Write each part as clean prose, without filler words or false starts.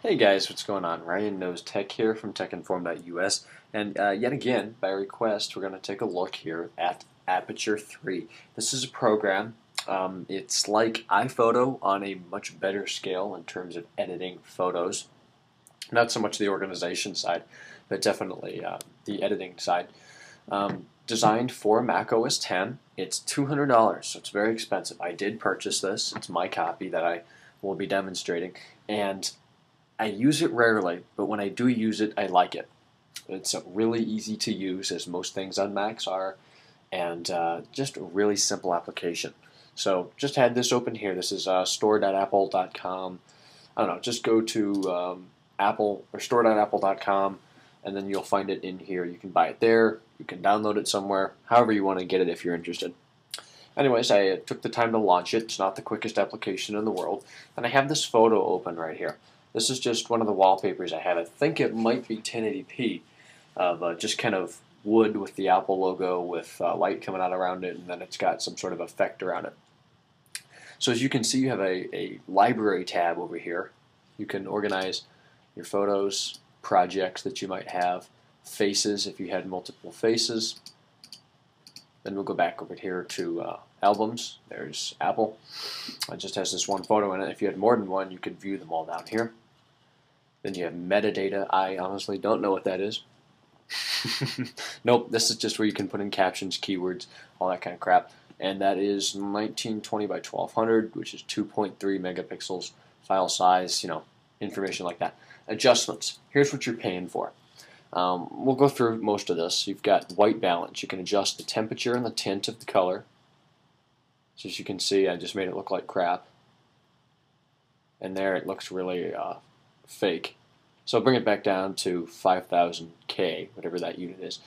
Hey guys, what's going on? Ryan Knows Tech here from techinform.us, and yet again, by request, we're going to take a look here at Aperture 3. This is a program. It's like iPhoto on a much better scale in terms of editing photos. Not so much the organization side, but definitely the editing side. Designed for Mac OS X. It's $200, so it's very expensive. I did purchase this. It's my copy that I will be demonstrating, and I use it rarely, but when I do use it, I like it. It's really easy to use, as most things on Macs are, and just a really simple application. So just had this open here. This is store.apple.com. I don't know, just go to Apple or store.apple.com, and then you'll find it in here. You can buy it there. You can download it somewhere, however you want to get it if you're interested. Anyways, I took the time to launch it. It's not the quickest application in the world. And I have this photo open right here. This is just one of the wallpapers I have. I think it might be 1080p of just kind of wood with the Apple logo with light coming out around it, and then it's got some sort of effect around it. So as you can see, you have a library tab over here. You can organize your photos, projects that you might have, faces if you had multiple faces. Then we'll go back over here to albums. There's Apple. It just has this one photo in it. If you had more than one, you could view them all down here. Then you have metadata. I honestly don't know what that is. Nope, this is just where you can put in captions, keywords, all that kind of crap. And that is 1920 by 1200, which is 2.3 megapixels file size, information like that. Adjustments. Here's what you're paying for. We'll go through most of this. You've got white balance. You can adjust the temperature and the tint of the color. So as you can see, I just made it look like crap. And there it looks really fake. So I'll bring it back down to 5000K, whatever that unit is.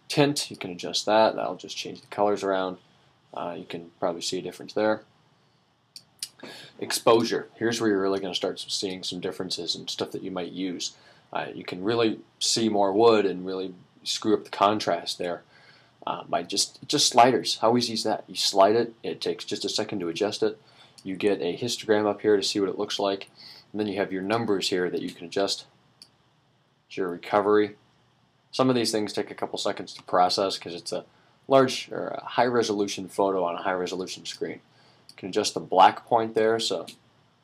Tint, you can adjust that. That'll just change the colors around. You can probably see a difference there. Exposure. Here's where you're really going to start seeing some differences and stuff that you might use. You can really see more wood and really screw up the contrast there by just sliders. How easy is that? You slide it. It takes just a second to adjust it. You get a histogram up here to see what it looks like. And then you have your numbers here that you can adjust. Your recovery. Some of these things take a couple seconds to process because it's a large or a high resolution photo on a high resolution screen. You can adjust the black point there, so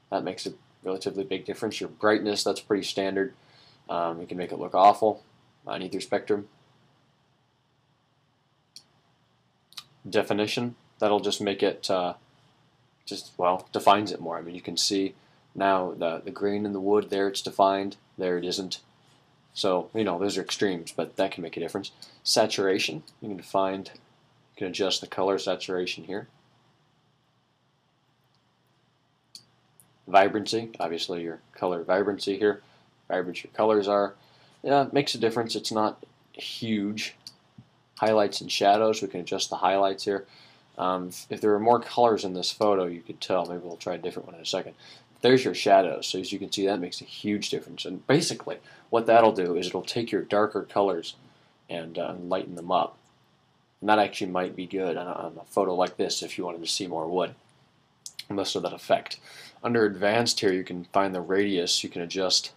that makes a relatively big difference. Your brightness, that's pretty standard. You can make it look awful on either spectrum. Definition, that'll just make it defines it more. I mean, you can see now the grain in the wood there, it's defined. There it isn't. So, those are extremes, but that can make a difference. Saturation, you can adjust the color saturation here. Vibrancy, obviously your color vibrancy here. Vibrant your colors are. Yeah, it makes a difference. It's not huge. Highlights and shadows, we can adjust the highlights here. If there were more colors in this photo, you could tell. Maybe we'll try a different one in a second. There's your shadows. So as you can see, that makes a huge difference. And basically, what that'll do is it'll take your darker colors and lighten them up. And that actually might be good on a photo like this if you wanted to see more wood. Most of that effect. Under advanced here, you can find the radius. You can adjust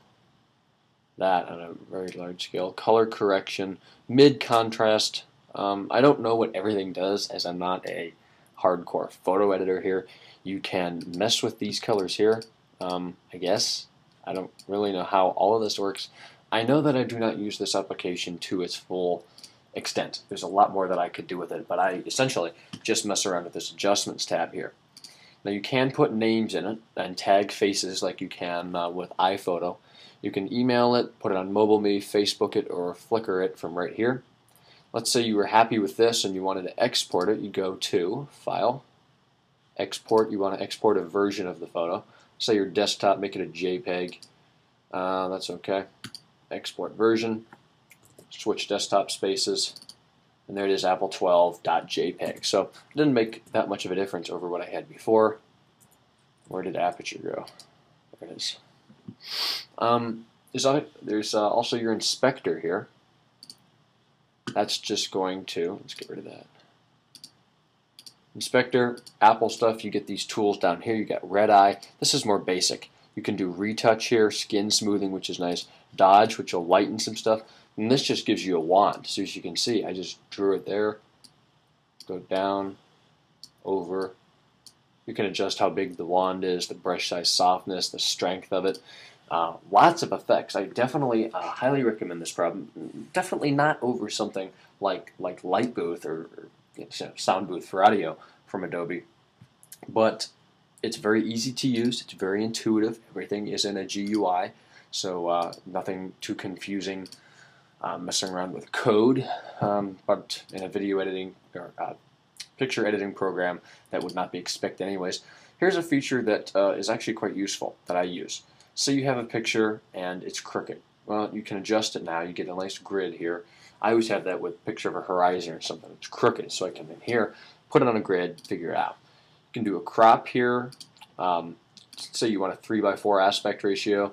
that on a very large scale. Color correction, mid contrast. I don't know what everything does, as I'm not a hardcore photo editor here. You can mess with these colors here, I guess. I don't really know how all of this works. I know that I do not use this application to its full extent. There's a lot more that I could do with it, but I essentially just mess around with this adjustments tab here. Now you can put names in it and tag faces like you can with iPhoto. You can email it, put it on MobileMe, Facebook it, or Flickr it from right here. Let's say you were happy with this and you wanted to export it. You go to File, Export. You want to export a version of the photo. Say your desktop, make it a JPEG. That's okay. Export version. Switch desktop spaces. And there it is, apple12.jpg. So it didn't make that much of a difference over what I had before. Where did Aperture go? There it is. There's also your inspector here. That's just going to, let's get rid of that. Inspector, Apple stuff, you get these tools down here. You got red eye. This is more basic. You can do retouch here, skin smoothing, which is nice, dodge, which will lighten some stuff, and this just gives you a wand. So as you can see, I just drew it there, go down, over. You can adjust how big the wand is, the brush size, softness, the strength of it. Lots of effects. I definitely highly recommend this program. Definitely not over something like Light Booth or Sound Booth for audio from Adobe, but it's very easy to use. It's very intuitive. Everything is in a GUI, so nothing too confusing. Messing around with code, but in a video editing or picture editing program that would not be expected anyways. Here's a feature that is actually quite useful that I use. So you have a picture and it's crooked. Well, you can adjust it now. You get a nice grid here. I always have that with a picture of a horizon or something that's crooked, so I come in here, put it on a grid, figure it out. You can do a crop here. Say you want a 3:4 aspect ratio.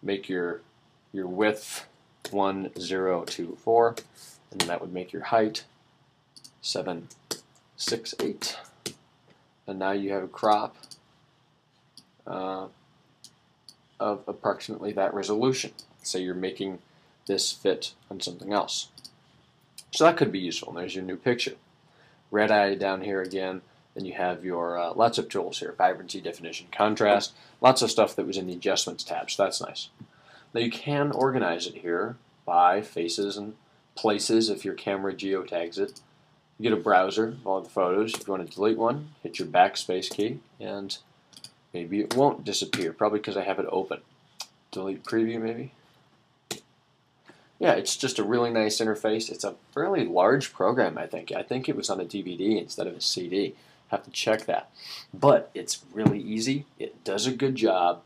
Make your width 1024, and then that would make your height 768. And now you have a crop of approximately that resolution. Say you're making this fit on something else. So that could be useful. And there's your new picture. Red eye down here again. Then you have your lots of tools here: vibrancy, definition, contrast. Lots of stuff that was in the adjustments tab, so that's nice. Now you can organize it here by faces and places if your camera geotags it. You get a browser of all the photos. If you want to delete one, hit your backspace key, and maybe it won't disappear, probably because I have it open. Delete preview maybe. Yeah, it's just a really nice interface. It's a fairly large program, I think. I think it was on a DVD instead of a CD. Have to check that. But it's really easy. It does a good job.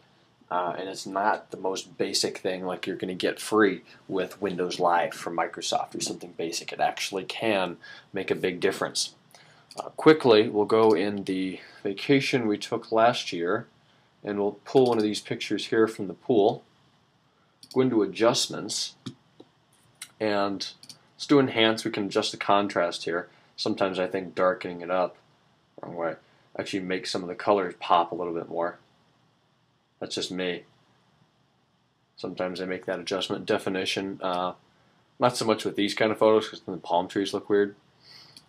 And it's not the most basic thing like you're going to get free with Windows Live from Microsoft or something basic. It actually can make a big difference. Quickly, we'll go in the vacation we took last year, and we'll pull one of these pictures here from the pool. Go into Adjustments, and let's do Enhance. We can adjust the contrast here. Sometimes I think darkening it up, wrong way, actually makes some of the colors pop a little bit more. That's just me. Sometimes I make that adjustment. Definition, not so much with these kind of photos because the palm trees look weird.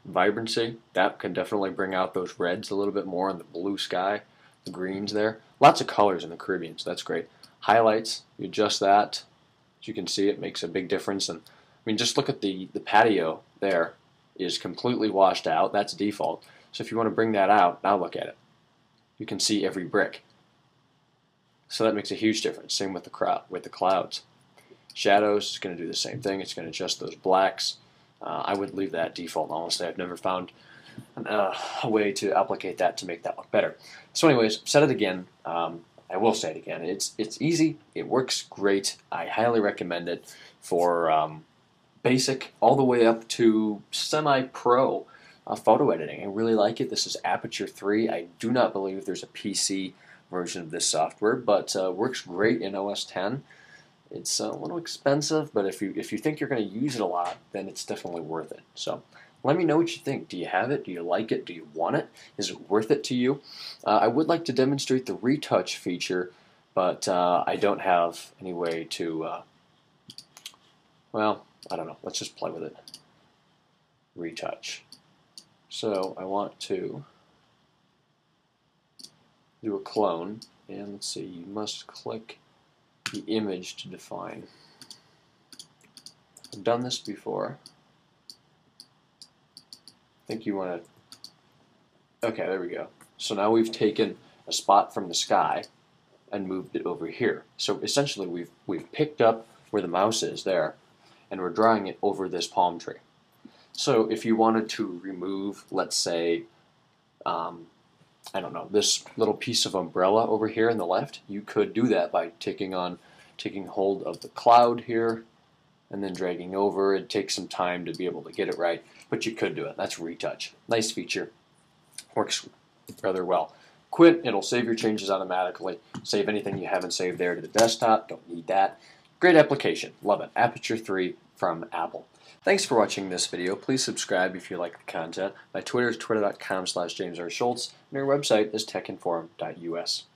Vibrancy, that can definitely bring out those reds a little bit more in the blue sky, the greens there. Lots of colors in the Caribbean, so that's great. Highlights, you adjust that. As you can see, it makes a big difference. And I mean, just look at the patio there is completely washed out. That's default. So if you want to bring that out, now look at it. You can see every brick. So that makes a huge difference. Same with the clouds. Shadows is going to do the same thing. It's going to adjust those blacks. I would leave that default, honestly. I've never found a way to applicate that to make that look better. So anyways, said it again. I will say it again. It's easy. It works great. I highly recommend it for basic all the way up to semi-pro photo editing. I really like it. This is Aperture 3. I do not believe there's a PC version of this software, but works great in OS 10. It's a little expensive, but if you think you're going to use it a lot, then it's definitely worth it. So let me know what you think. Do you have it? Do you like it? Do you want it? Is it worth it to you? I would like to demonstrate the retouch feature, but I don't have any way to, well, I don't know. Let's just play with it. Retouch. So I want to do a clone, and let's see, you must click the image to define. I've done this before. I think you want to, okay, there we go. So now we've taken a spot from the sky and moved it over here. So essentially we've picked up where the mouse is there, and we're drawing it over this palm tree. So if you wanted to remove, let's say, I don't know, this little piece of umbrella over here in the left, you could do that by taking hold of the cloud here and then dragging over. It takes some time to be able to get it right, but you could do it. That's retouch. Nice feature. Works rather well. Quit, it'll save your changes automatically. Save anything you haven't saved there to the desktop. Don't need that. Great application. Love it. Aperture 3 from Apple. Thanks for watching this video. Please subscribe if you like the content. My Twitter is twitter.com/JamesRSchultz, and our website is techinform.us.